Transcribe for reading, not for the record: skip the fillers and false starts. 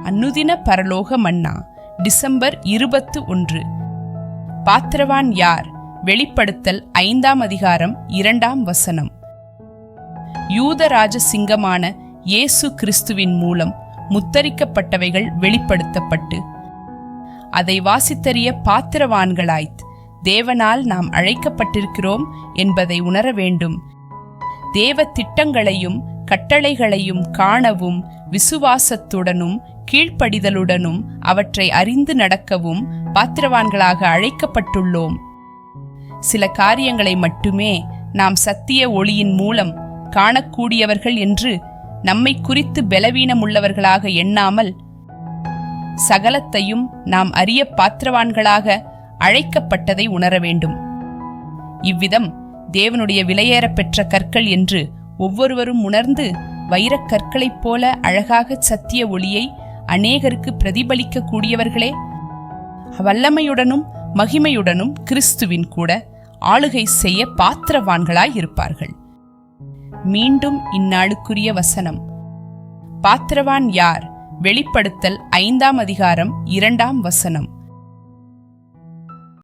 அனுதின பரலோக மன்னா. டிசம்பர் 21. பாத்திரவான் யார்? வெளிப்படுத்தல் 5ஆம் அதிகாரம் 2ஆம் வசனம். யூதராஜ சிங்கமான இயேசு கிறிஸ்துவின் மூலம் முத்தரிக்கப்பட்டவைகள் வெளிப்படுத்தப்பட்டு அதை வாசித்தறிய பாத்திரவான்களாய்த் தேவனால் நாம் அழைக்கப்பட்டிருக்கிறோம் என்பதை உணர வேண்டும். தேவ திட்டங்களையும் கட்டளைகளையும் காணவும் விசுவாசத்துடனும் கீழ்ப்படிதலுடனும் அவற்றை அறிந்து நடக்கவும் பாத்திரவான்களாக அழைக்கப்பட்டுள்ளோம். சில காரியங்களை மட்டுமே நாம் சத்திய ஒளியின் மூலம் காணக்கூடியவர்கள் என்று நம்மை குறித்து பலவீனமுள்ளவர்களாக எண்ணாமல் சகலத்தையும் நாம் அறிய பாத்திரவான்களாக அழைக்கப்பட்டதை உணர வேண்டும். இவ்விதம் தேவனுடைய விலையேறப் பெற்ற கற்கள் என்று ஒவ்வொருவரும் உணர்ந்து வைரக் கற்களைப் போல அழகாக சத்திய ஒளியை அநேகருக்கு பிரதிபலிக்க கூடியவர்களே வல்லமையுடனும் மகிமையுடனும் கிறிஸ்துவின் கூட ஆளுகை செய்ய பாத்திரவான்களாயிருப்பார்கள். மீண்டும் இந்நாளுக்குரிய வசனம். பாத்திரவான் யார்? வெளிப்படுத்தல் 5ஆம் அதிகாரம் 2ஆம் வசனம்.